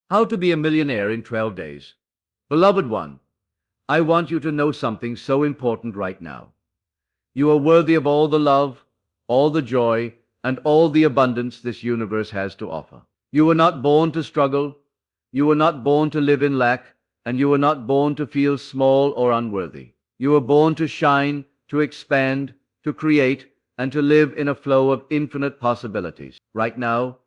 How to be a millionaire in 12 days. Beloved one, I want you to know something so important right now. You are worthy of all the love, all the joy, and all the abundance this universe has to offer. You were not born to struggle, you were not born to live in lack, and you were not born to feel small or unworthy. You were born to shine, to expand, to create, and to live in a flow of infinite possibilities. Right now,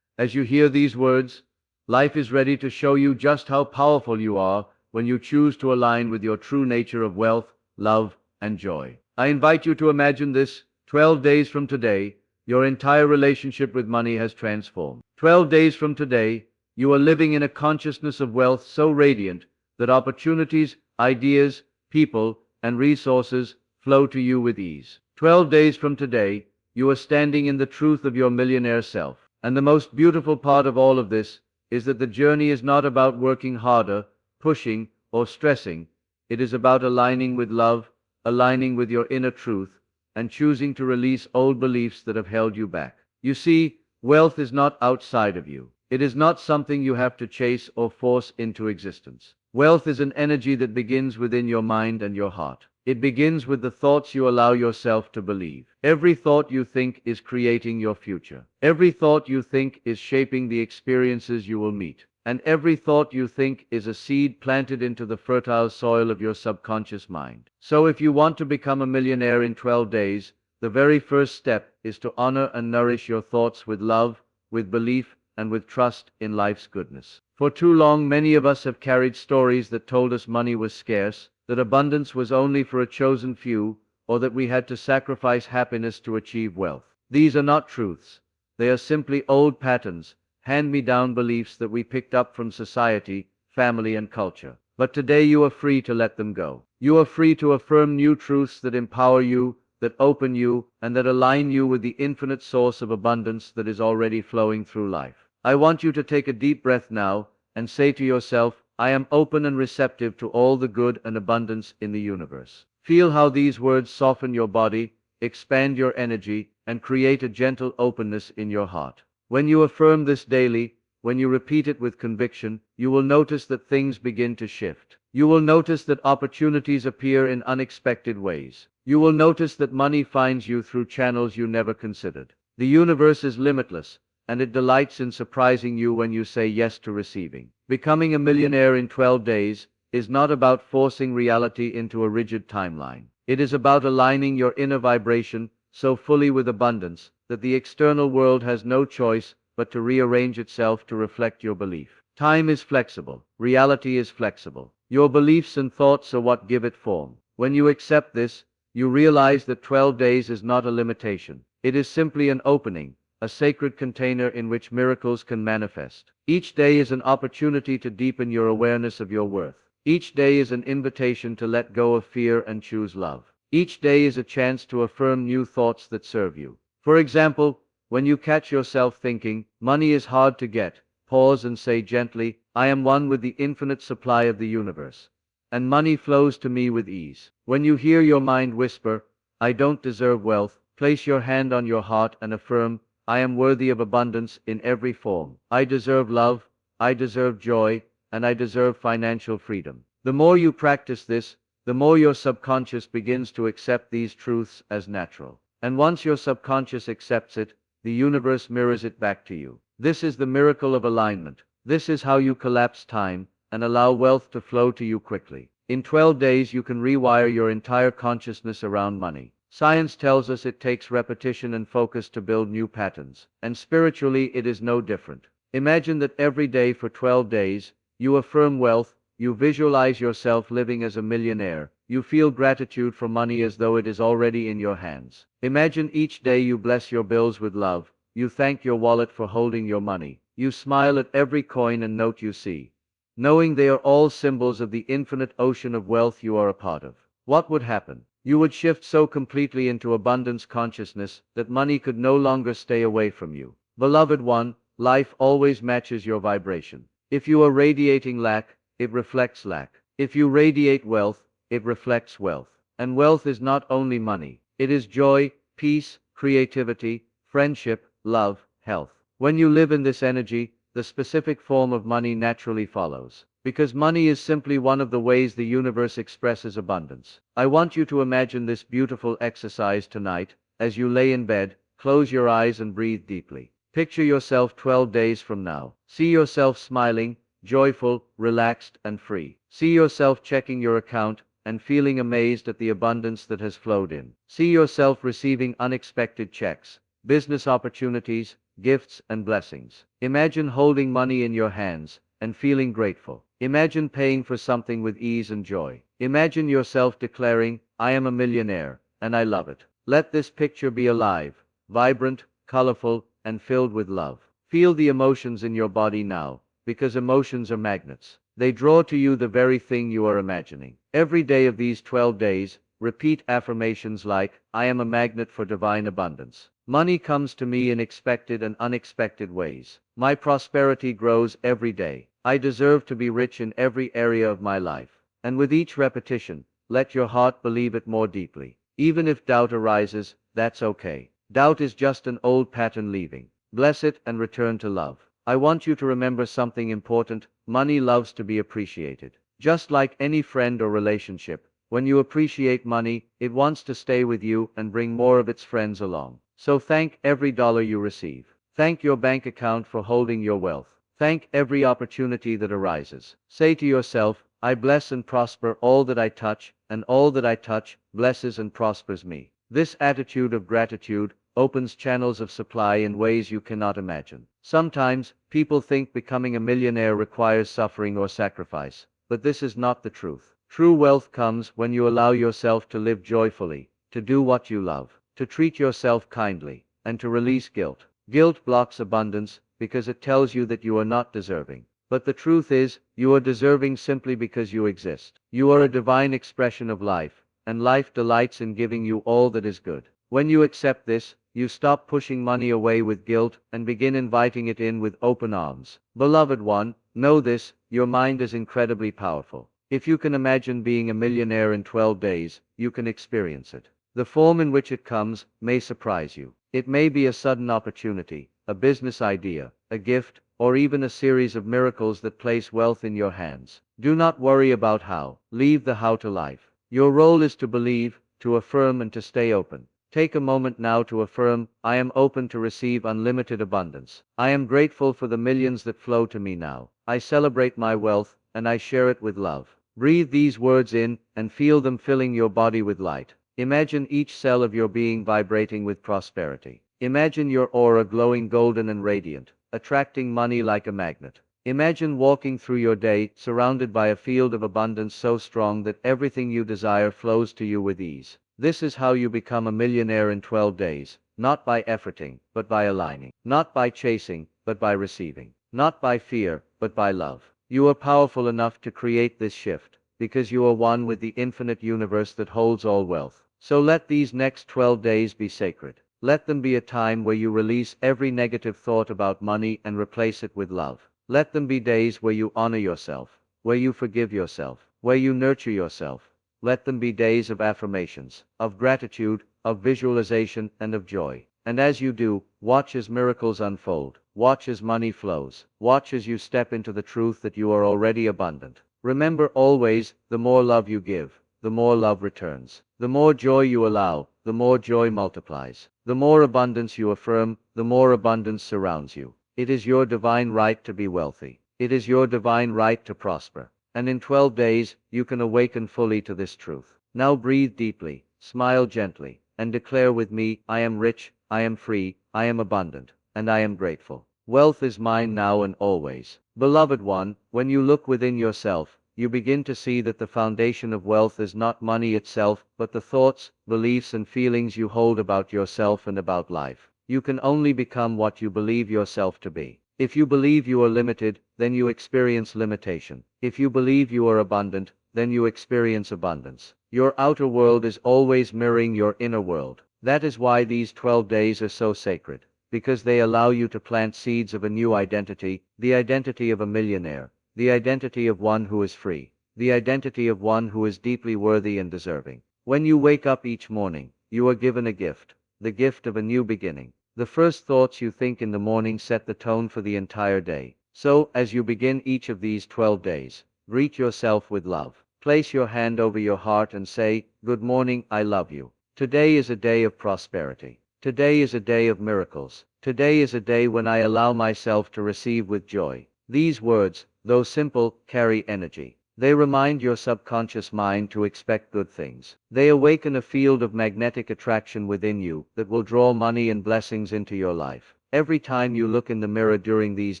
as you hear these words, life is ready to show you just how powerful you are when you choose to align with your true nature of wealth, love, and joy. I invite you to imagine this: 12 days from today, your entire relationship with money has transformed. 12 days from today, you are living in a consciousness of wealth so radiant that opportunities, ideas, people, and resources flow to you with ease. 12 days from today, you are standing in the truth of your millionaire self. And the most beautiful part of all of this is that the journey is not about working harder, pushing, or stressing. It is about aligning with love, aligning with your inner truth, and choosing to release old beliefs that have held you back. You see, wealth is not outside of you. It is not something you have to chase or force into existence. Wealth is an energy that begins within your mind and your heart. It begins with the thoughts you allow yourself to believe. Every thought you think is creating your future. Every thought you think is shaping the experiences you will meet. And every thought you think is a seed planted into the fertile soil of your subconscious mind. So if you want to become a millionaire in 12 days, the very first step is to honor and nourish your thoughts with love, with belief, and with trust in life's goodness. For too long, many of us have carried stories that told us money was scarce, that abundance was only for a chosen few, or that we had to sacrifice happiness to achieve wealth. These are not truths. They are simply old patterns, hand-me-down beliefs that we picked up from society, family, and culture. But today you are free to let them go. You are free to affirm new truths that empower you, that open you, and that align you with the infinite source of abundance that is already flowing through life. I want you to take a deep breath now and say to yourself, I am open and receptive to all the good and abundance in the universe. Feel how these words soften your body, expand your energy, and create a gentle openness in your heart. When you affirm this daily, when you repeat it with conviction, you will notice that things begin to shift. You will notice that opportunities appear in unexpected ways. You will notice that money finds you through channels you never considered. The universe is limitless, and it delights in surprising you when you say yes to receiving. Becoming a millionaire in 12 days is not about forcing reality into a rigid timeline. It is about aligning your inner vibration so fully with abundance that the external world has no choice but to rearrange itself to reflect your belief. Time is flexible. Reality is flexible. Your beliefs and thoughts are what give it form. When you accept this, you realize that 12 days is not a limitation. It is simply an opening, a sacred container in which miracles can manifest. Each day is an opportunity to deepen your awareness of your worth. Each day is an invitation to let go of fear and choose love. Each day is a chance to affirm new thoughts that serve you. For example, when you catch yourself thinking, money is hard to get, pause and say gently, I am one with the infinite supply of the universe, and money flows to me with ease. When you hear your mind whisper, I don't deserve wealth, place your hand on your heart and affirm, I am worthy of abundance in every form. I deserve love, I deserve joy, and I deserve financial freedom. The more you practice this, the more your subconscious begins to accept these truths as natural. And once your subconscious accepts it, the universe mirrors it back to you. This is the miracle of alignment. This is how you collapse time and allow wealth to flow to you quickly. In 12 days, you can rewire your entire consciousness around money. Science tells us it takes repetition and focus to build new patterns, and spiritually it is no different. Imagine that every day for 12 days, you affirm wealth, you visualize yourself living as a millionaire, you feel gratitude for money as though it is already in your hands. Imagine each day you bless your bills with love, you thank your wallet for holding your money, you smile at every coin and note you see, knowing they are all symbols of the infinite ocean of wealth you are a part of. What would happen? You would shift so completely into abundance consciousness that money could no longer stay away from you. Beloved one, life always matches your vibration. If you are radiating lack, it reflects lack. If you radiate wealth, it reflects wealth. And wealth is not only money. It is joy, peace, creativity, friendship, love, health. When you live in this energy, the specific form of money naturally follows. Because money is simply one of the ways the universe expresses abundance. I want you to imagine this beautiful exercise tonight. As you lay in bed, close your eyes and breathe deeply. Picture yourself 12 days from now. See yourself smiling, joyful, relaxed, and free. See yourself checking your account and feeling amazed at the abundance that has flowed in. See yourself receiving unexpected checks, business opportunities, gifts, and blessings. Imagine holding money in your hands and feeling grateful. Imagine paying for something with ease and joy. Imagine yourself declaring, "I am a millionaire, and I love it." Let this picture be alive, vibrant, colorful, and filled with love. Feel the emotions in your body now, because emotions are magnets. They draw to you the very thing you are imagining. Every day of these 12 days, repeat affirmations like, "I am a magnet for divine abundance. Money comes to me in expected and unexpected ways. My prosperity grows every day. I deserve to be rich in every area of my life." And with each repetition, let your heart believe it more deeply. Even if doubt arises, that's okay. Doubt is just an old pattern leaving. Bless it and return to love. I want you to remember something important. Money loves to be appreciated. Just like any friend or relationship, when you appreciate money, it wants to stay with you and bring more of its friends along. So thank every dollar you receive. Thank your bank account for holding your wealth. Thank every opportunity that arises. Say to yourself, "I bless and prosper all that I touch, and all that I touch blesses and prospers me." This attitude of gratitude opens channels of supply in ways you cannot imagine. Sometimes, people think becoming a millionaire requires suffering or sacrifice, but this is not the truth. True wealth comes when you allow yourself to live joyfully, to do what you love, to treat yourself kindly, and to release guilt. Guilt blocks abundance because it tells you that you are not deserving. But the truth is, you are deserving simply because you exist. You are a divine expression of life, and life delights in giving you all that is good. When you accept this, you stop pushing money away with guilt and begin inviting it in with open arms. Beloved one, know this, your mind is incredibly powerful. If you can imagine being a millionaire in 12 days, you can experience it. The form in which it comes may surprise you. It may be a sudden opportunity, a business idea, a gift, or even a series of miracles that place wealth in your hands. Do not worry about how. Leave the how to life. Your role is to believe, to affirm, and to stay open. Take a moment now to affirm, "I am open to receive unlimited abundance. I am grateful for the millions that flow to me now. I celebrate my wealth, and I share it with love." Breathe these words in, and feel them filling your body with light. Imagine each cell of your being vibrating with prosperity. Imagine your aura glowing golden and radiant, attracting money like a magnet. Imagine walking through your day, surrounded by a field of abundance so strong that everything you desire flows to you with ease. This is how you become a millionaire in 12 days, not by efforting, but by aligning. Not by chasing, but by receiving. Not by fear, but by love. You are powerful enough to create this shift, because you are one with the infinite universe that holds all wealth. So let these next 12 days be sacred. Let them be a time where you release every negative thought about money and replace it with love. Let them be days where you honor yourself, where you forgive yourself, where you nurture yourself. Let them be days of affirmations, of gratitude, of visualization, and of joy. And as you do, watch as miracles unfold. Watch as money flows. Watch as you step into the truth that you are already abundant. Remember always, the more love you give, the more love returns. The more joy you allow, the more joy multiplies. The more abundance you affirm, the more abundance surrounds you. It is your divine right to be wealthy. It is your divine right to prosper. And in 12 days, you can awaken fully to this truth. Now breathe deeply, smile gently, and declare with me, "I am rich, I am free, I am abundant, and I am grateful. Wealth is mine now and always." Beloved one, when you look within yourself, you begin to see that the foundation of wealth is not money itself, but the thoughts, beliefs, and feelings you hold about yourself and about life. You can only become what you believe yourself to be. If you believe you are limited, then you experience limitation. If you believe you are abundant, then you experience abundance. Your outer world is always mirroring your inner world. That is why these 12 days are so sacred, because they allow you to plant seeds of a new identity, the identity of a millionaire, the identity of one who is free, the identity of one who is deeply worthy and deserving. When you wake up each morning, you are given a gift, the gift of a new beginning. The first thoughts you think in the morning set the tone for the entire day. So, as you begin each of these 12 days, greet yourself with love. Place your hand over your heart and say, "Good morning, I love you." Today is a day of prosperity. Today is a day of miracles. Today is a day when I allow myself to receive with joy. These words, though simple, carry energy. They remind your subconscious mind to expect good things. They awaken a field of magnetic attraction within you that will draw money and blessings into your life. Every time you look in the mirror during these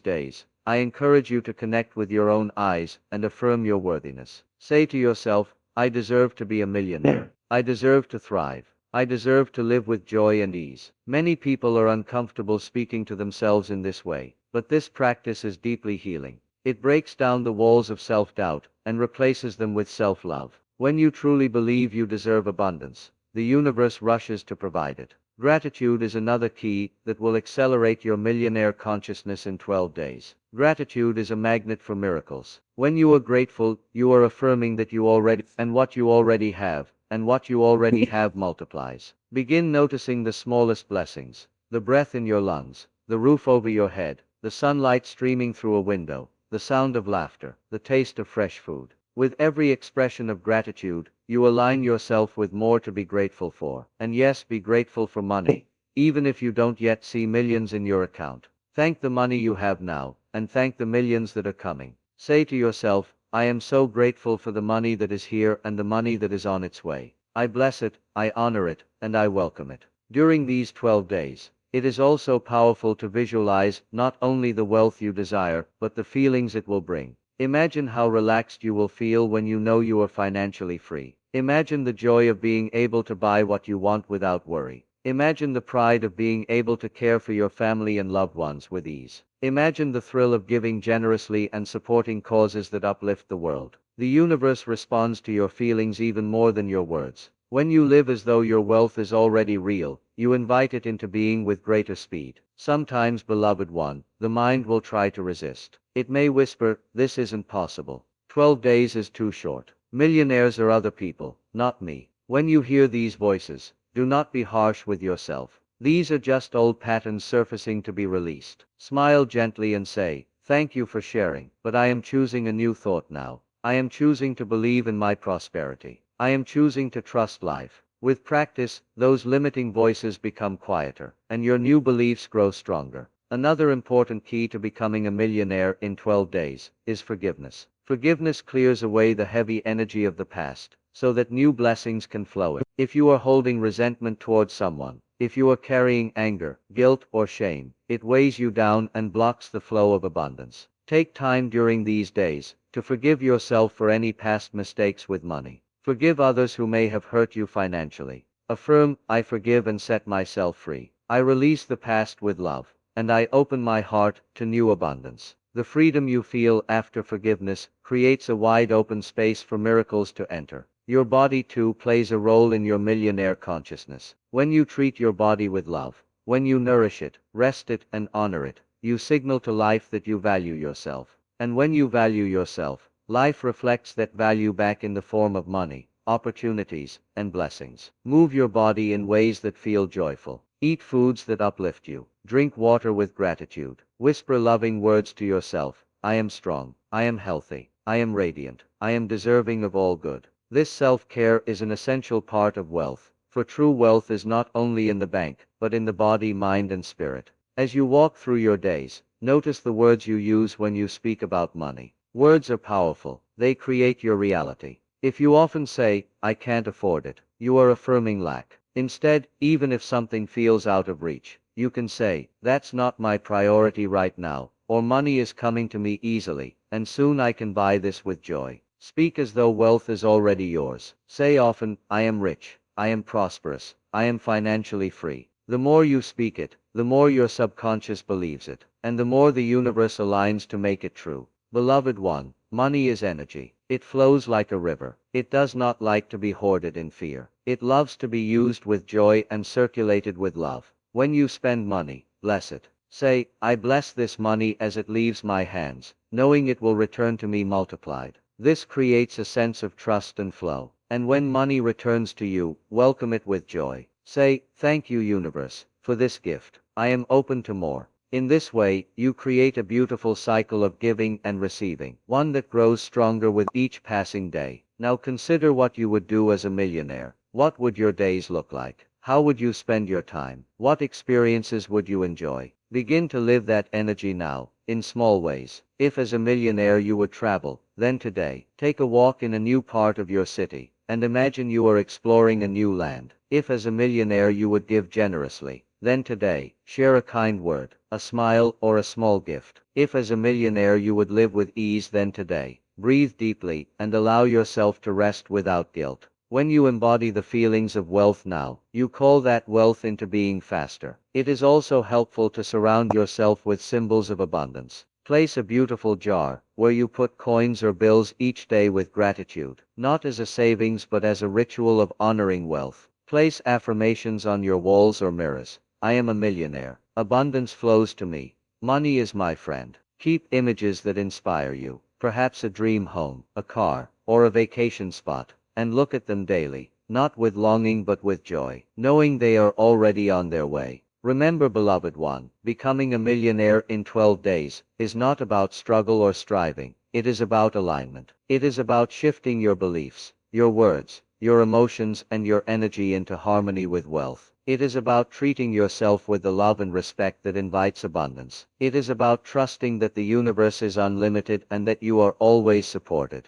days, I encourage you to connect with your own eyes and affirm your worthiness. Say to yourself, "I deserve to be a millionaire. I deserve to thrive. I deserve to live with joy and ease." Many people are uncomfortable speaking to themselves in this way, but this practice is deeply healing. It breaks down the walls of self-doubt and replaces them with self-love. When you truly believe you deserve abundance, the universe rushes to provide it. Gratitude is another key that will accelerate your millionaire consciousness in 12 days. Gratitude is a magnet for miracles. When you are grateful, you are affirming that you already and what you already have, and what you already have multiplies. Begin noticing the smallest blessings: the breath in your lungs, the roof over your head, the sunlight streaming through a window, the sound of laughter, the taste of fresh food. With every expression of gratitude, you align yourself with more to be grateful for. And yes, be grateful for money, even if you don't yet see millions in your account. Thank the money you have now, and thank the millions that are coming. Say to yourself, "I am so grateful for the money that is here and the money that is on its way. I bless it, I honor it, and I welcome it." During these 12 days, it is also powerful to visualize not only the wealth you desire, but the feelings it will bring. Imagine how relaxed you will feel when you know you are financially free. Imagine the joy of being able to buy what you want without worry. Imagine the pride of being able to care for your family and loved ones with ease. Imagine the thrill of giving generously and supporting causes that uplift the world. The universe responds to your feelings even more than your words. When you live as though your wealth is already real, you invite it into being with greater speed. Sometimes, beloved one, the mind will try to resist. It may whisper, "This isn't possible. 12 days is too short. Millionaires are other people, not me." When you hear these voices, do not be harsh with yourself. These are just old patterns surfacing to be released. Smile gently and say, "Thank you for sharing, but I am choosing a new thought now. I am choosing to believe in my prosperity. I am choosing to trust life." With practice, those limiting voices become quieter, and your new beliefs grow stronger. Another important key to becoming a millionaire in 12 days is forgiveness. Forgiveness clears away the heavy energy of the past, so that new blessings can flow in. If you are holding resentment towards someone, if you are carrying anger, guilt, or shame, it weighs you down and blocks the flow of abundance. Take time during these days to forgive yourself for any past mistakes with money. Forgive others who may have hurt you financially. Affirm, "I forgive and set myself free. I release the past with love, and I open my heart to new abundance." The freedom you feel after forgiveness creates a wide open space for miracles to enter. Your body too plays a role in your millionaire consciousness. When you treat your body with love, when you nourish it, rest it, and honor it, you signal to life that you value yourself. And when you value yourself, life reflects that value back in the form of money, opportunities, and blessings. Move your body in ways that feel joyful. Eat foods that uplift you. Drink water with gratitude. Whisper loving words to yourself: "I am strong. I am healthy. I am radiant. I am deserving of all good." This self-care is an essential part of wealth, for true wealth is not only in the bank, but in the body, mind, and spirit. As you walk through your days, notice the words you use when you speak about money. Words are powerful. They create your reality. If you often say, "I can't afford it," you are affirming lack. Instead, even if something feels out of reach, you can say, "That's not my priority right now," or "Money is coming to me easily, and soon I can buy this with joy." Speak as though wealth is already yours. Say often, "I am rich. I am prosperous. I am financially free." The more you speak it, the more your subconscious believes it, and the more the universe aligns to make it true. Beloved one, money is energy. It flows like a river. It does not like to be hoarded in fear. It loves to be used with joy and circulated with love. When you spend money, bless it. Say, "I bless this money as it leaves my hands, knowing it will return to me multiplied." This creates a sense of trust and flow. And when money returns to you, welcome it with joy. Say, "Thank you, universe, for this gift. I am open to more." In this way, you create a beautiful cycle of giving and receiving, one that grows stronger with each passing day. Now consider what you would do as a millionaire. What would your days look like? How would you spend your time? What experiences would you enjoy? Begin to live that energy now, in small ways. If as a millionaire you would travel, then today, take a walk in a new part of your city, and imagine you are exploring a new land. If as a millionaire you would give generously, then today, share a kind word, a smile, or a small gift. If as a millionaire you would live with ease, then today, breathe deeply and allow yourself to rest without guilt. When you embody the feelings of wealth now, you call that wealth into being faster. It is also helpful to surround yourself with symbols of abundance. Place a beautiful jar, where you put coins or bills each day with gratitude, not as a savings but as a ritual of honoring wealth. Place affirmations on your walls or mirrors. I am a millionaire. Abundance flows to me. Money is my friend. Keep images that inspire you, perhaps a dream home, a car, or a vacation spot, and look at them daily, not with longing but with joy, knowing they are already on their way. Remember, beloved one, becoming a millionaire in 12 days is not about struggle or striving. It is about alignment. It is about shifting your beliefs, your words, your emotions, and your energy into harmony with wealth. It is about treating yourself with the love and respect that invites abundance. It is about trusting that the universe is unlimited and that you are always supported.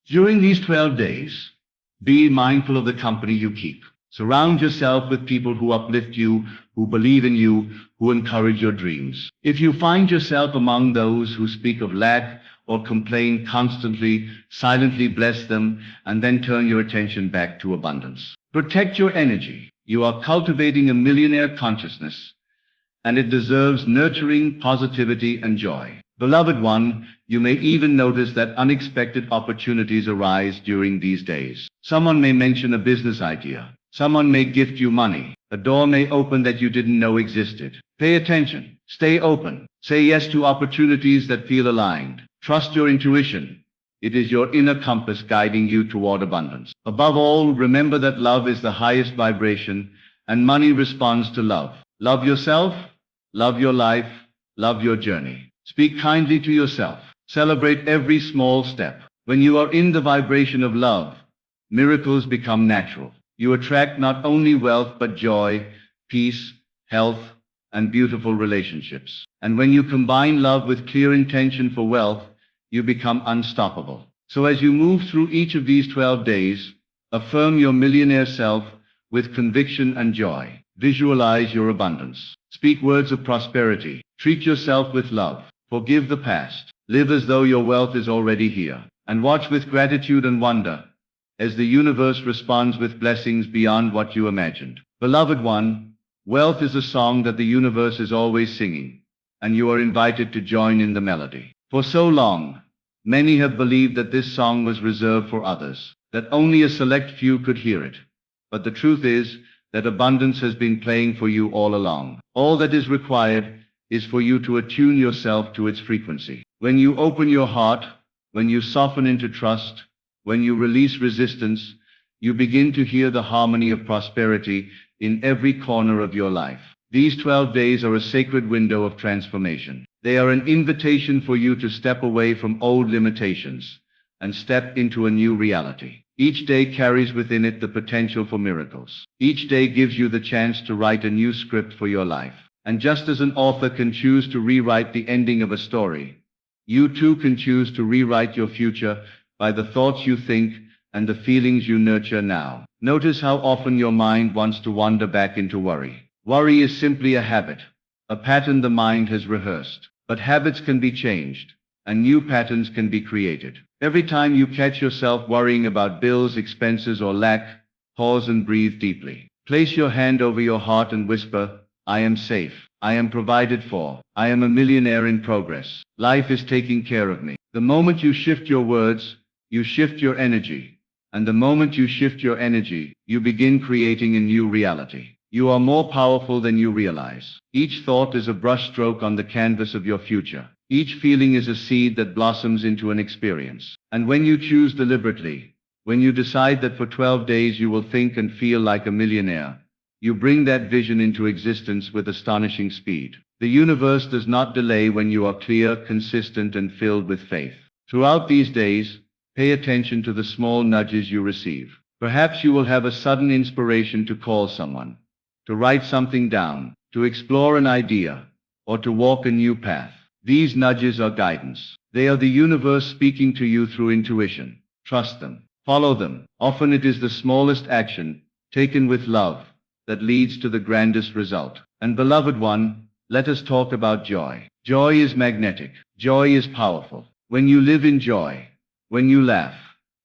During these 12 days, be mindful of the company you keep. Surround yourself with people who uplift you, who believe in you, who encourage your dreams. If you find yourself among those who speak of lack or complain constantly, silently bless them and then turn your attention back to abundance. Protect your energy. You are cultivating a millionaire consciousness, and it deserves nurturing, positivity, and joy. Beloved one, you may even notice that unexpected opportunities arise during these days. Someone may mention a business idea. Someone may gift you money. A door may open that you didn't know existed. Pay attention. Stay open. Say yes to opportunities that feel aligned. Trust your intuition. It is your inner compass guiding you toward abundance. Above all, remember that love is the highest vibration, and money responds to love. Love yourself. Love your life, love your journey. Speak kindly to yourself. Celebrate every small step. When you are in the vibration of love, miracles become natural. You attract not only wealth but joy, peace, health, and beautiful relationships. And when you combine love with clear intention for wealth, you become unstoppable. So as you move through each of these 12 days, affirm your millionaire self with conviction and joy. Visualize your abundance. Speak words of prosperity. Treat yourself with love. Forgive the past. Live as though your wealth is already here. And watch with gratitude and wonder as the universe responds with blessings beyond what you imagined. Beloved one, wealth is a song that the universe is always singing, and you are invited to join in the melody. For so long, many have believed that this song was reserved for others, that only a select few could hear it. But the truth is that abundance has been playing for you all along. All that is required is for you to attune yourself to its frequency. When you open your heart, when you soften into trust, when you release resistance, you begin to hear the harmony of prosperity in every corner of your life. These 12 days are a sacred window of transformation. They are an invitation for you to step away from old limitations and step into a new reality. Each day carries within it the potential for miracles. Each day gives you the chance to write a new script for your life. And just as an author can choose to rewrite the ending of a story, you too can choose to rewrite your future by the thoughts you think and the feelings you nurture now. Notice how often your mind wants to wander back into worry. Worry is simply a habit, a pattern the mind has rehearsed. But habits can be changed, and new patterns can be created. Every time you catch yourself worrying about bills, expenses, or lack, pause and breathe deeply. Place your hand over your heart and whisper, I am safe. I am provided for. I am a millionaire in progress. Life is taking care of me. The moment you shift your words, you shift your energy. And the moment you shift your energy, you begin creating a new reality. You are more powerful than you realize. Each thought is a brushstroke on the canvas of your future. Each feeling is a seed that blossoms into an experience. And when you choose deliberately, when you decide that for 12 days you will think and feel like a millionaire, you bring that vision into existence with astonishing speed. The universe does not delay when you are clear, consistent, and filled with faith. Throughout these days, pay attention to the small nudges you receive. Perhaps you will have a sudden inspiration to call someone, to write something down, to explore an idea, or to walk a new path. These nudges are guidance. They are the universe speaking to you through intuition. Trust them. Follow them. Often it is the smallest action, taken with love, that leads to the grandest result. And beloved one, let us talk about joy. Joy is magnetic. Joy is powerful. When you live in joy, when you laugh,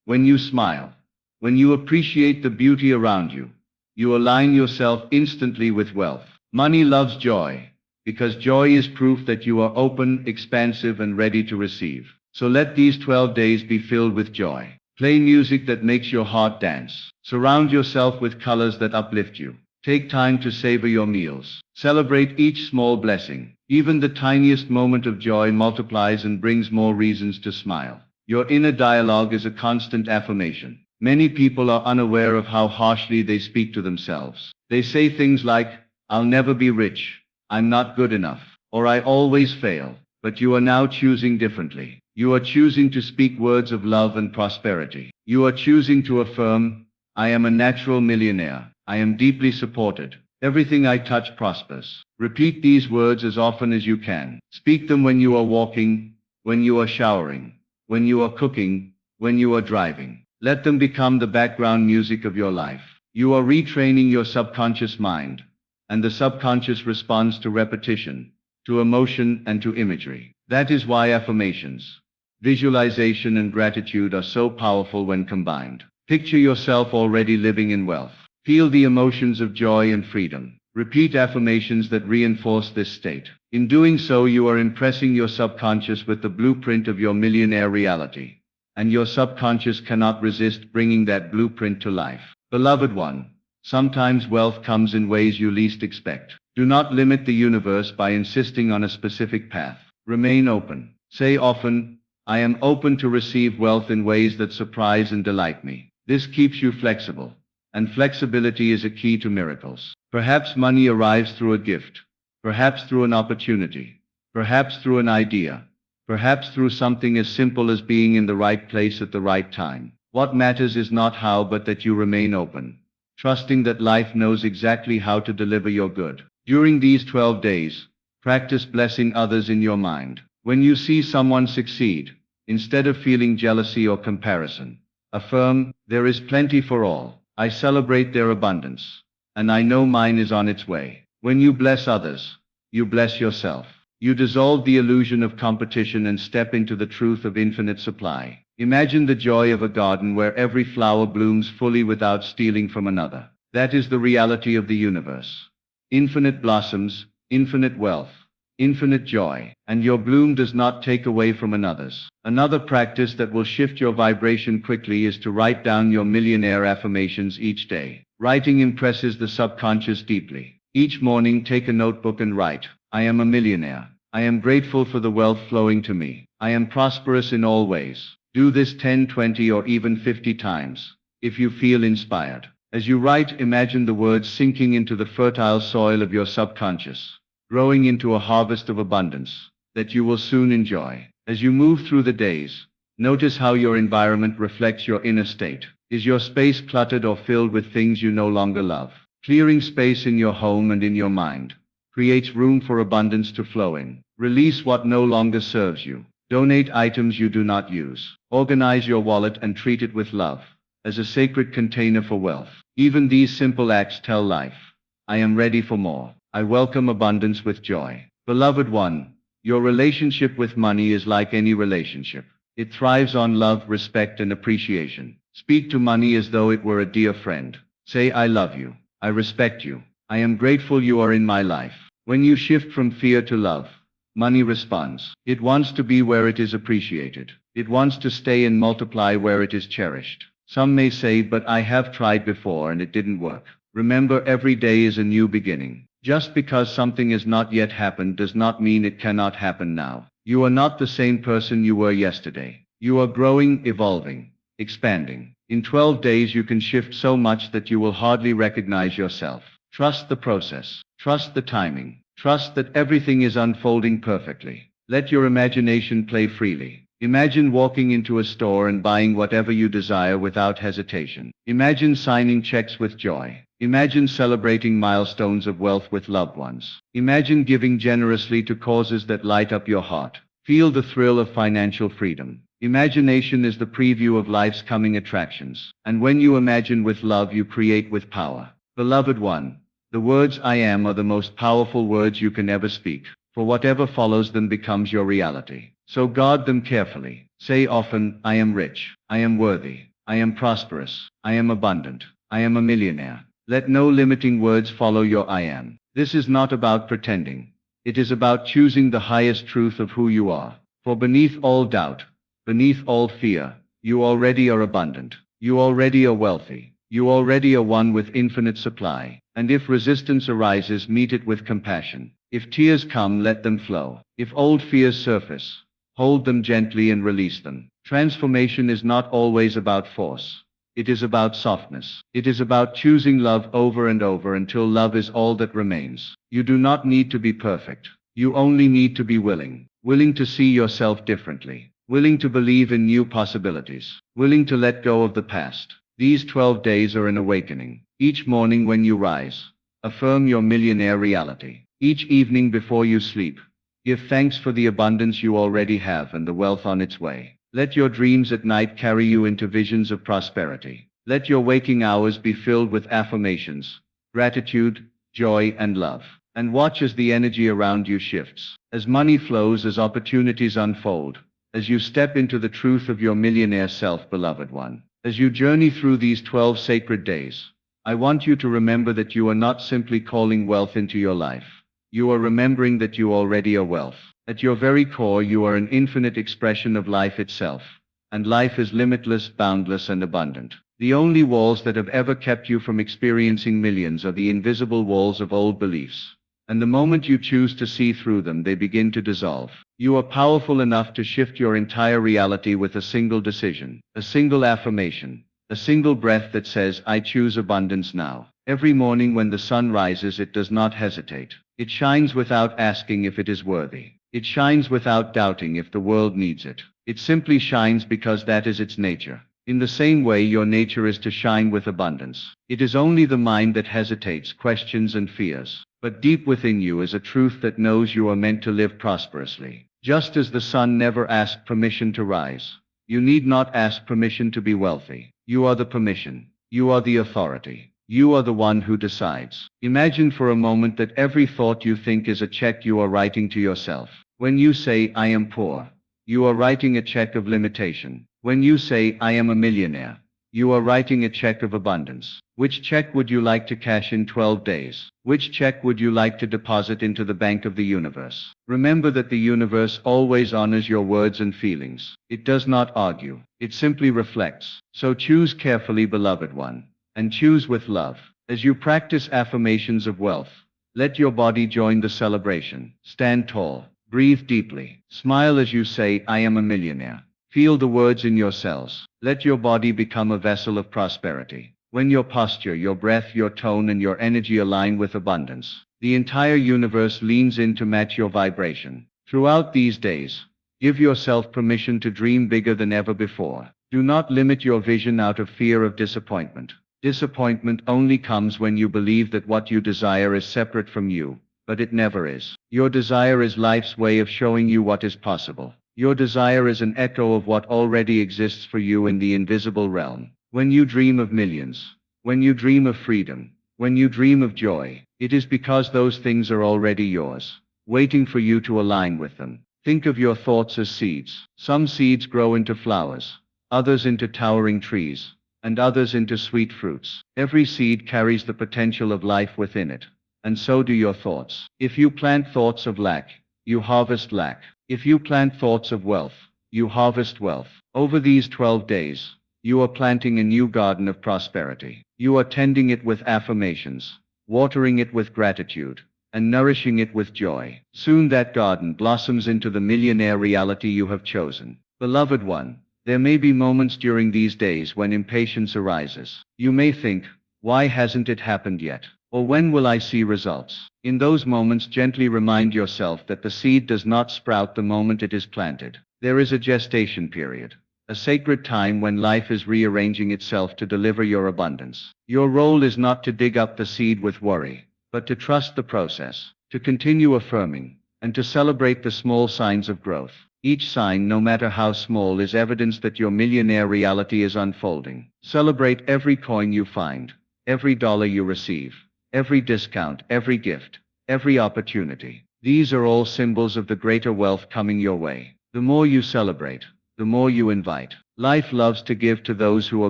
when you smile, when you appreciate the beauty around you, you align yourself instantly with wealth. Money loves joy, because joy is proof that you are open, expansive, and ready to receive. So let these 12 days be filled with joy. Play music that makes your heart dance. Surround yourself with colors that uplift you. Take time to savor your meals. Celebrate each small blessing. Even the tiniest moment of joy multiplies and brings more reasons to smile. Your inner dialogue is a constant affirmation. Many people are unaware of how harshly they speak to themselves. They say things like, "I'll never be rich," "I'm not good enough," or "I always fail." But you are now choosing differently. You are choosing to speak words of love and prosperity. You are choosing to affirm, "I am a natural millionaire. I am deeply supported. Everything I touch prospers." Repeat these words as often as you can. Speak them when you are walking, when you are showering, when you are cooking, when you are driving. Let them become the background music of your life. You are retraining your subconscious mind, and the subconscious responds to repetition, to emotion, and to imagery. That is why affirmations, visualization, and gratitude are so powerful when combined. Picture yourself already living in wealth. Feel the emotions of joy and freedom. Repeat affirmations that reinforce this state. In doing so, you are impressing your subconscious with the blueprint of your millionaire reality. And your subconscious cannot resist bringing that blueprint to life. Beloved one, sometimes wealth comes in ways you least expect. Do not limit the universe by insisting on a specific path. Remain open. Say often, "I am open to receive wealth in ways that surprise and delight me." This keeps you flexible. And flexibility is a key to miracles. Perhaps money arrives through a gift. Perhaps through an opportunity. Perhaps through an idea. Perhaps through something as simple as being in the right place at the right time. What matters is not how, but that you remain open, trusting that life knows exactly how to deliver your good. During these 12 days, practice blessing others in your mind. When you see someone succeed, instead of feeling jealousy or comparison, affirm, "There is plenty for all. I celebrate their abundance, and I know mine is on its way." When you bless others, you bless yourself. You dissolve the illusion of competition and step into the truth of infinite supply. Imagine the joy of a garden where every flower blooms fully without stealing from another. That is the reality of the universe. Infinite blossoms, infinite wealth, infinite joy, and your bloom does not take away from another's. Another practice that will shift your vibration quickly is to write down your millionaire affirmations each day. Writing impresses the subconscious deeply. Each morning, take a notebook and write, "I am a millionaire. I am grateful for the wealth flowing to me. I am prosperous in all ways." Do this 10, 20, or even 50 times, if you feel inspired. As you write, imagine the words sinking into the fertile soil of your subconscious, growing into a harvest of abundance that you will soon enjoy. As you move through the days, notice how your environment reflects your inner state. Is your space cluttered or filled with things you no longer love? Clearing space in your home and in your mind creates room for abundance to flow in. Release what no longer serves you. Donate items you do not use. Organize your wallet and treat it with love, as a sacred container for wealth. Even these simple acts tell life, "I am ready for more. I welcome abundance with joy." Beloved one, your relationship with money is like any relationship. It thrives on love, respect, and appreciation. Speak to money as though it were a dear friend. Say, "I love you. I respect you. I am grateful you are in my life." When you shift from fear to love, money responds. It wants to be where it is appreciated. It wants to stay and multiply where it is cherished. Some may say, "But I have tried before and it didn't work." Remember, every day is a new beginning. Just because something has not yet happened does not mean it cannot happen now. You are not the same person you were yesterday. You are growing, evolving, expanding. In 12 days you can shift so much that you will hardly recognize yourself. Trust the process. Trust the timing. Trust that everything is unfolding perfectly. Let your imagination play freely. Imagine walking into a store and buying whatever you desire without hesitation. Imagine signing checks with joy. Imagine celebrating milestones of wealth with loved ones. Imagine giving generously to causes that light up your heart. Feel the thrill of financial freedom. Imagination is the preview of life's coming attractions. And when you imagine with love, you create with power. Beloved one, the words I am are the most powerful words you can ever speak, for whatever follows them becomes your reality. So guard them carefully. Say often, I am rich, I am worthy, I am prosperous, I am abundant, I am a millionaire. Let no limiting words follow your I am. This is not about pretending. It is about choosing the highest truth of who you are. For beneath all doubt, beneath all fear, you already are abundant. You already are wealthy. You already are one with infinite supply. And if resistance arises, meet it with compassion. If tears come, let them flow. If old fears surface, hold them gently and release them. Transformation is not always about force. It is about softness. It is about choosing love over and over until love is all that remains. You do not need to be perfect. You only need to be willing. Willing to see yourself differently. Willing to believe in new possibilities. Willing to let go of the past. These 12 days are an awakening. Each morning when you rise, affirm your millionaire reality. Each evening before you sleep, give thanks for the abundance you already have and the wealth on its way. Let your dreams at night carry you into visions of prosperity. Let your waking hours be filled with affirmations, gratitude, joy, and love. And watch as the energy around you shifts. As money flows, as opportunities unfold, as you step into the truth of your millionaire self, beloved one. As you journey through these 12 sacred days, I want you to remember that you are not simply calling wealth into your life. You are remembering that you already are wealth. At your very core, you are an infinite expression of life itself. And life is limitless, boundless, and abundant. The only walls that have ever kept you from experiencing millions are the invisible walls of old beliefs. And the moment you choose to see through them, they begin to dissolve. You are powerful enough to shift your entire reality with a single decision, a single affirmation, a single breath that says, I choose abundance now. Every morning when the sun rises, it does not hesitate. It shines without asking if it is worthy. It shines without doubting if the world needs it. It simply shines because that is its nature. In the same way, your nature is to shine with abundance. It is only the mind that hesitates, questions, and fears. But deep within you is a truth that knows you are meant to live prosperously. Just as the sun never asked permission to rise, you need not ask permission to be wealthy. You are the permission. You are the authority. You are the one who decides. Imagine for a moment that every thought you think is a check you are writing to yourself. When you say, I am poor, you are writing a check of limitation. When you say, I am a millionaire, you are writing a check of abundance. Which check would you like to cash in 12 days? Which check would you like to deposit into the bank of the universe? Remember that the universe always honors your words and feelings. It does not argue. It simply reflects. So choose carefully, beloved one. And choose with love. As you practice affirmations of wealth, let your body join the celebration. Stand tall, breathe deeply, smile as you say, I am a millionaire. Feel the words in your cells. Let your body become a vessel of prosperity. When your posture, your breath, your tone, and your energy align with abundance, the entire universe leans in to match your vibration. Throughout these days, give yourself permission to dream bigger than ever before. Do not limit your vision out of fear of disappointment. Disappointment only comes when you believe that what you desire is separate from you, but it never is. Your desire is life's way of showing you what is possible. Your desire is an echo of what already exists for you in the invisible realm. When you dream of millions, when you dream of freedom, when you dream of joy, it is because those things are already yours, waiting for you to align with them. Think of your thoughts as seeds. Some seeds grow into flowers, others into towering trees, and others into sweet fruits. Every seed carries the potential of life within it, and so do your thoughts. If you plant thoughts of lack, you harvest lack. If you plant thoughts of wealth, you harvest wealth. Over these 12 days, you are planting a new garden of prosperity. You are tending it with affirmations, watering it with gratitude, and nourishing it with joy. Soon that garden blossoms into the millionaire reality you have chosen. Beloved one, there may be moments during these days when impatience arises. You may think, why hasn't it happened yet? Or when will I see results? In those moments, gently remind yourself that the seed does not sprout the moment it is planted. There is a gestation period, a sacred time when life is rearranging itself to deliver your abundance. Your role is not to dig up the seed with worry, but to trust the process, to continue affirming, and to celebrate the small signs of growth. Each sign, no matter how small, is evidence that your millionaire reality is unfolding. Celebrate every coin you find, every dollar you receive, every discount, every gift, every opportunity. These are all symbols of the greater wealth coming your way. The more you celebrate, the more you invite. Life loves to give to those who are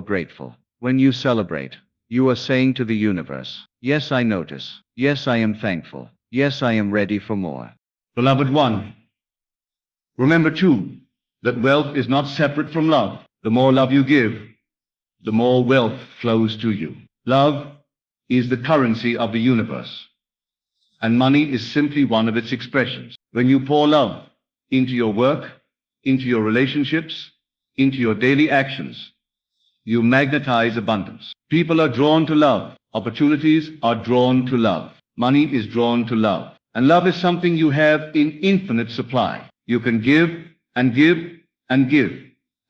grateful. When you celebrate, you are saying to the universe, yes, I notice. Yes, I am thankful. Yes, I am ready for more. Beloved one, remember too, that wealth is not separate from love. The more love you give, the more wealth flows to you. Love is the currency of the universe, and money is simply one of its expressions. When you pour love into your work, into your relationships, into your daily actions, you magnetize abundance. People are drawn to love. Opportunities are drawn to love. Money is drawn to love. And love is something you have in infinite supply. You can give and give and give,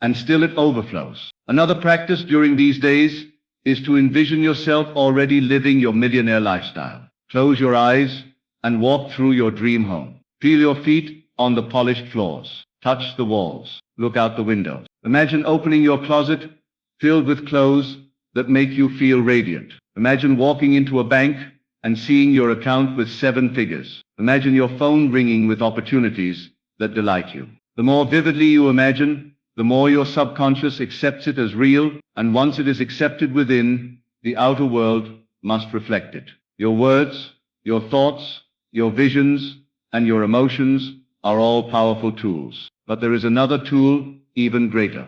and still it overflows. Another practice during these days is to envision yourself already living your millionaire lifestyle. Close your eyes and walk through your dream home. Feel your feet on the polished floors. Touch the walls. Look out the windows. Imagine opening your closet filled with clothes that make you feel radiant. Imagine walking into a bank and seeing your account with 7 figures. Imagine your phone ringing with opportunities that delight you. The more vividly you imagine, the more your subconscious accepts it as real, and once it is accepted within, the outer world must reflect it. Your words, your thoughts, your visions, and your emotions are all powerful tools. But there is another tool even greater: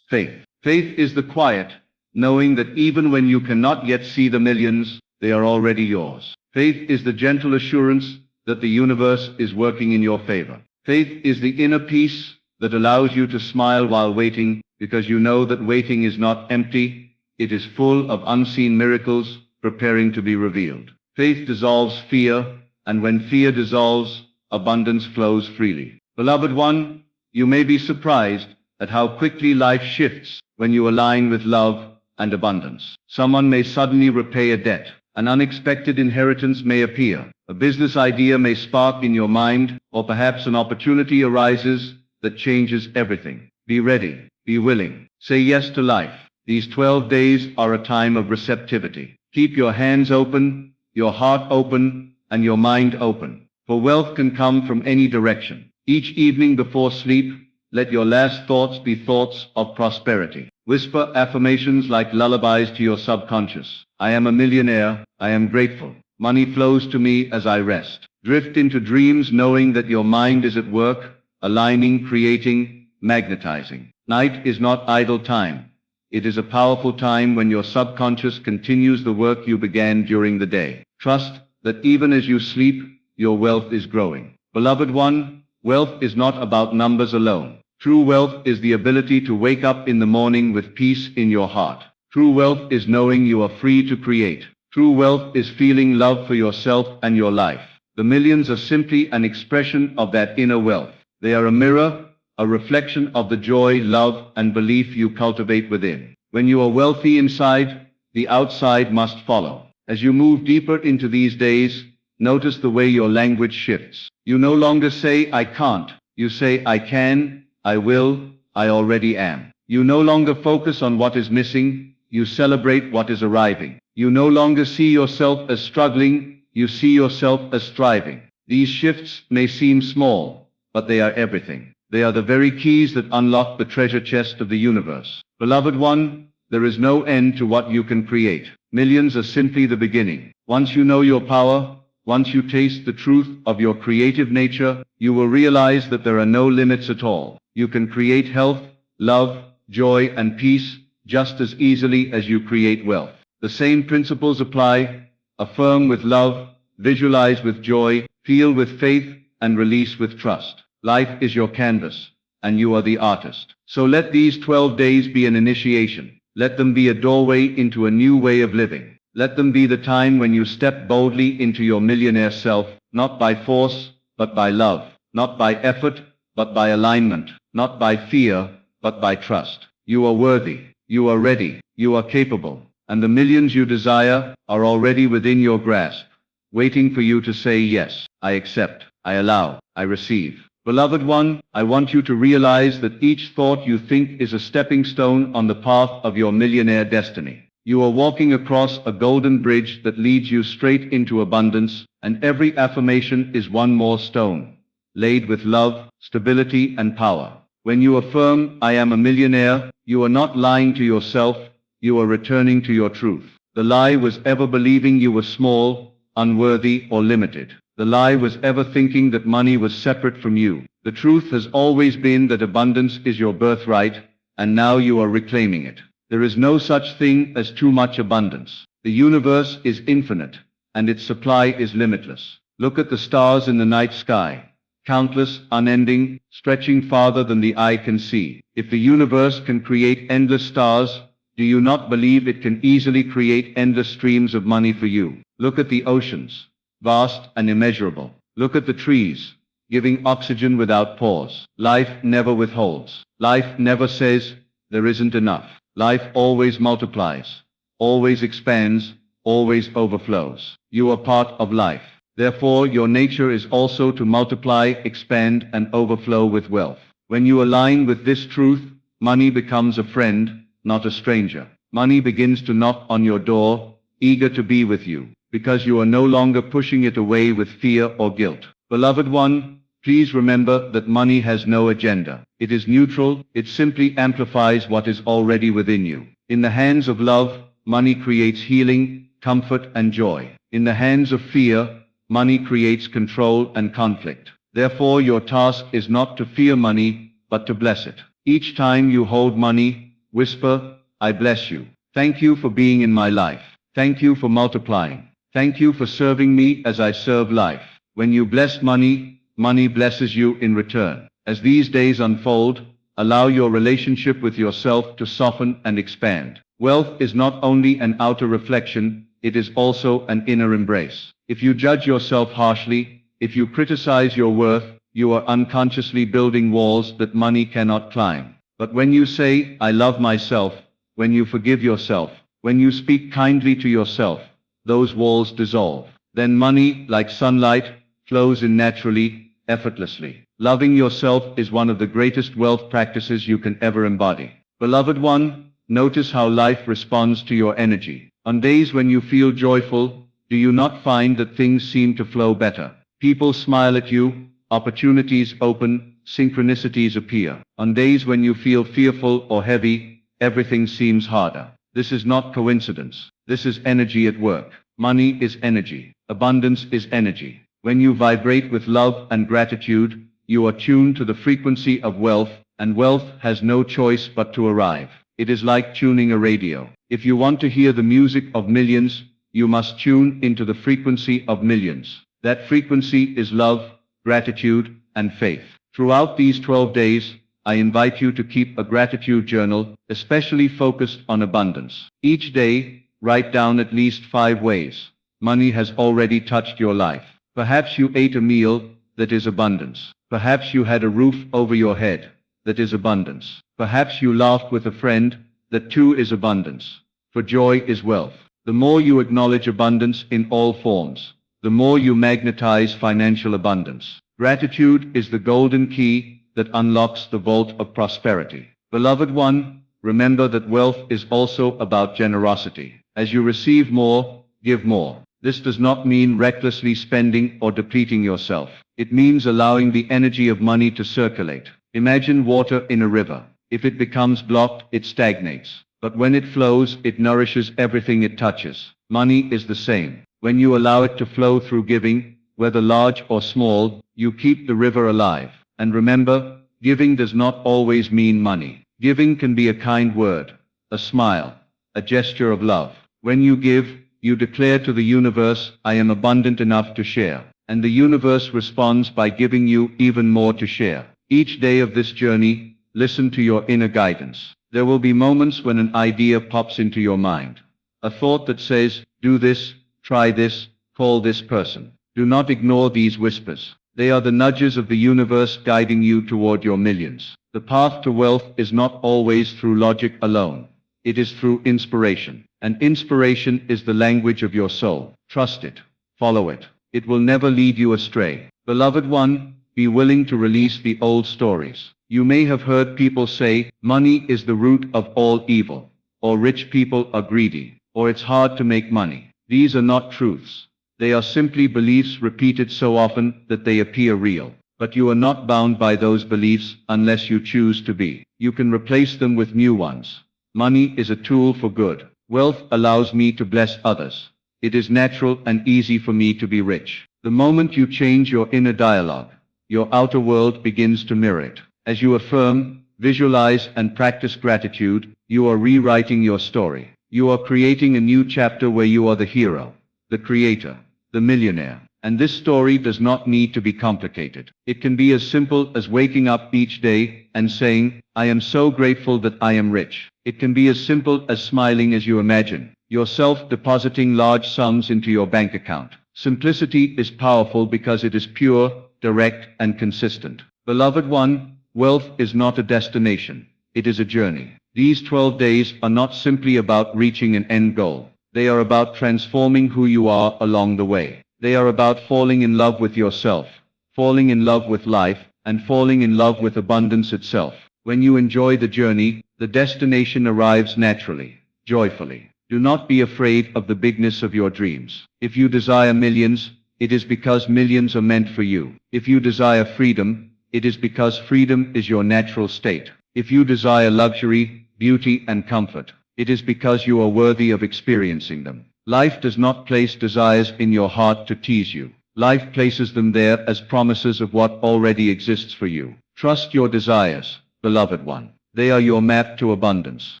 faith. Faith is the quiet, knowing that even when you cannot yet see the millions, they are already yours. Faith is the gentle assurance that the universe is working in your favor. Faith is the inner peace that allows you to smile while waiting, because you know that waiting is not empty, it is full of unseen miracles preparing to be revealed. Faith dissolves fear, and when fear dissolves, abundance flows freely. Beloved one, you may be surprised at how quickly life shifts when you align with love and abundance. Someone may suddenly repay a debt. An unexpected inheritance may appear. A business idea may spark in your mind, or perhaps an opportunity arises that changes everything. Be ready. Be willing. Say yes to life. These 12 days are a time of receptivity. Keep your hands open, your heart open, and your mind open. For wealth can come from any direction. Each evening before sleep, let your last thoughts be thoughts of prosperity. Whisper affirmations like lullabies to your subconscious. I am a millionaire. I am grateful. Money flows to me as I rest. Drift into dreams knowing that your mind is at work, aligning, creating, magnetizing. Night is not idle time. It is a powerful time when your subconscious continues the work you began during the day. Trust that even as you sleep, your wealth is growing. Beloved one, wealth is not about numbers alone. True wealth is the ability to wake up in the morning with peace in your heart. True wealth is knowing you are free to create. True wealth is feeling love for yourself and your life. The millions are simply an expression of that inner wealth. They are a mirror, a reflection of the joy, love, and belief you cultivate within. When you are wealthy inside, the outside must follow. As you move deeper into these days, notice the way your language shifts. You no longer say, I can't. You say, I can, I will, I already am. You no longer focus on what is missing. You celebrate what is arriving. You no longer see yourself as struggling. You see yourself as striving. These shifts may seem small, but they are everything. They are the very keys that unlock the treasure chest of the universe. Beloved one, there is no end to what you can create. Millions are simply the beginning. Once you know your power, once you taste the truth of your creative nature, you will realize that there are no limits at all. You can create health, love, joy, and peace just as easily as you create wealth. The same principles apply. Affirm with love, visualize with joy, feel with faith, and release with trust. Life is your canvas, and you are the artist. So let these 12 days be an initiation. Let them be a doorway into a new way of living. Let them be the time when you step boldly into your millionaire self, not by force, but by love, not by effort, but by alignment, not by fear, but by trust. You are worthy, you are ready, you are capable, and the millions you desire are already within your grasp, waiting for you to say yes, I accept, I allow, I receive. Beloved one, I want you to realize that each thought you think is a stepping stone on the path of your millionaire destiny. You are walking across a golden bridge that leads you straight into abundance, and every affirmation is one more stone, laid with love, stability, and power. When you affirm, I am a millionaire, you are not lying to yourself, you are returning to your truth. The lie was ever believing you were small, unworthy, or limited. The lie was ever thinking that money was separate from you. The truth has always been that abundance is your birthright, and now you are reclaiming it. There is no such thing as too much abundance. The universe is infinite, and its supply is limitless. Look at the stars in the night sky. Countless, unending, stretching farther than the eye can see. If the universe can create endless stars, do you not believe it can easily create endless streams of money for you? Look at the oceans, vast and immeasurable. Look at the trees, giving oxygen without pause. Life never withholds. Life never says, there isn't enough. Life always multiplies, always expands, always overflows. You are part of life. Therefore, your nature is also to multiply, expand, and overflow with wealth. When you align with this truth, money becomes a friend, not a stranger. Money begins to knock on your door, eager to be with you, because you are no longer pushing it away with fear or guilt. Beloved one, please remember that money has no agenda. It is neutral, it simply amplifies what is already within you. In the hands of love, money creates healing, comfort, and joy. In the hands of fear, money creates control and conflict. Therefore, your task is not to fear money, but to bless it. Each time you hold money, whisper, I bless you. Thank you for being in my life. Thank you for multiplying. Thank you for serving me as I serve life. When you bless money, money blesses you in return. As these days unfold, allow your relationship with yourself to soften and expand. Wealth is not only an outer reflection, it is also an inner embrace. If you judge yourself harshly, if you criticize your worth, you are unconsciously building walls that money cannot climb. But when you say, I love myself, when you forgive yourself, when you speak kindly to yourself, those walls dissolve. Then money, like sunlight, flows in naturally, effortlessly. Loving yourself is one of the greatest wealth practices you can ever embody. Beloved one, notice how life responds to your energy. On days when you feel joyful, do you not find that things seem to flow better? People smile at you, opportunities open, synchronicities appear. On days when you feel fearful or heavy, everything seems harder. This is not coincidence. This is energy at work. Money is energy. Abundance is energy. When you vibrate with love and gratitude, you are tuned to the frequency of wealth, and wealth has no choice but to arrive. It is like tuning a radio. If you want to hear the music of millions, you must tune into the frequency of millions. That frequency is love, gratitude, and faith. Throughout these 12 days, I invite you to keep a gratitude journal, especially focused on abundance. Each day, write down at least 5 ways money has already touched your life. Perhaps you ate a meal, that is abundance. Perhaps you had a roof over your head, that is abundance. Perhaps you laughed with a friend, that too is abundance. For joy is wealth. The more you acknowledge abundance in all forms, the more you magnetize financial abundance. Gratitude is the golden key that unlocks the vault of prosperity. Beloved one, remember that wealth is also about generosity. As you receive more, give more. This does not mean recklessly spending or depleting yourself. It means allowing the energy of money to circulate. Imagine water in a river. If it becomes blocked, it stagnates. But when it flows, it nourishes everything it touches. Money is the same. When you allow it to flow through giving, whether large or small, you keep the river alive. And remember, giving does not always mean money. Giving can be a kind word, a smile, a gesture of love. When you give, you declare to the universe, I am abundant enough to share. And the universe responds by giving you even more to share. Each day of this journey, listen to your inner guidance. There will be moments when an idea pops into your mind. A thought that says, Do this, try this, call this person. Do not ignore these whispers. They are the nudges of the universe guiding you toward your millions. The path to wealth is not always through logic alone. It is through inspiration. And inspiration is the language of your soul. Trust it. Follow it. It will never lead you astray. Beloved one, be willing to release the old stories. You may have heard people say, money is the root of all evil, or rich people are greedy, or it's hard to make money. These are not truths. They are simply beliefs repeated so often that they appear real. But you are not bound by those beliefs unless you choose to be. You can replace them with new ones. Money is a tool for good. Wealth allows me to bless others. It is natural and easy for me to be rich. The moment you change your inner dialogue, your outer world begins to mirror it. As you affirm, visualize, and practice gratitude, you are rewriting your story. You are creating a new chapter where you are the hero, the creator, the millionaire. And this story does not need to be complicated. It can be as simple as waking up each day and saying, I am so grateful that I am rich. It can be as simple as smiling as you imagine yourself depositing large sums into your bank account. Simplicity is powerful because it is pure, direct, and consistent. Beloved one, wealth is not a destination. It is a journey. These 12 days are not simply about reaching an end goal. They are about transforming who you are along the way. They are about falling in love with yourself, falling in love with life, and falling in love with abundance itself. When you enjoy the journey, the destination arrives naturally, joyfully. Do not be afraid of the bigness of your dreams. If you desire millions, it is because millions are meant for you. If you desire freedom, it is because freedom is your natural state. If you desire luxury, beauty, and comfort, it is because you are worthy of experiencing them. Life does not place desires in your heart to tease you. Life places them there as promises of what already exists for you. Trust your desires, beloved one. They are your map to abundance.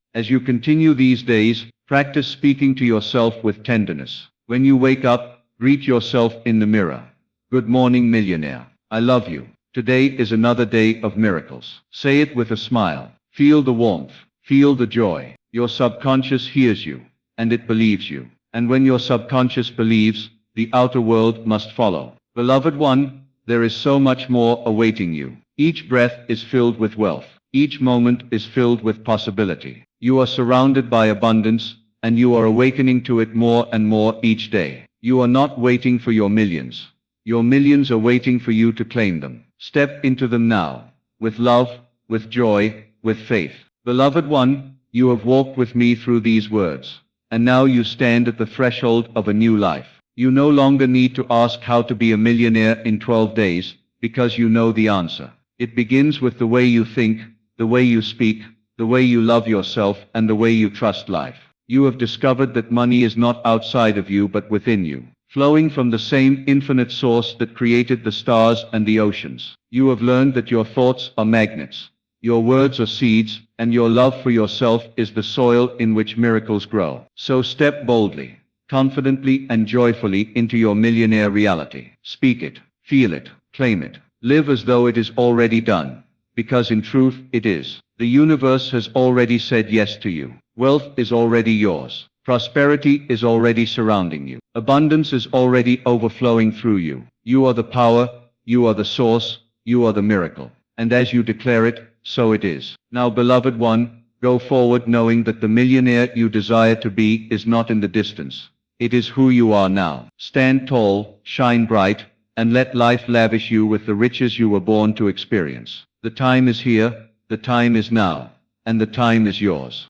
As you continue these days, practice speaking to yourself with tenderness. When you wake up, greet yourself in the mirror. Good morning, millionaire. I love you. Today is another day of miracles. Say it with a smile. Feel the warmth. Feel the joy. Your subconscious hears you, and it believes you. And when your subconscious believes, the outer world must follow. Beloved one, there is so much more awaiting you. Each breath is filled with wealth. Each moment is filled with possibility. You are surrounded by abundance, and you are awakening to it more and more each day. You are not waiting for your millions. Your millions are waiting for you to claim them. Step into them now, with love, with joy, with faith. Beloved one, you have walked with me through these words. And now you stand at the threshold of a new life. You no longer need to ask how to be a millionaire in 12 days, because you know the answer. It begins with the way you think, the way you speak, the way you love yourself, and the way you trust life. You have discovered that money is not outside of you but within you, flowing from the same infinite source that created the stars and the oceans. You have learned that your thoughts are magnets, your words are seeds, and your love for yourself is the soil in which miracles grow. So step boldly, confidently, and joyfully into your millionaire reality. Speak it, feel it, claim it. Live as though it is already done, because in truth it is. The universe has already said yes to you. Wealth is already yours. Prosperity is already surrounding you. Abundance is already overflowing through you. You are the power, you are the source, you are the miracle. And as you declare it, so it is. Now, beloved one, go forward knowing that the millionaire you desire to be is not in the distance. It is who you are now. Stand tall, shine bright, and let life lavish you with the riches you were born to experience. The time is here, the time is now, and the time is yours.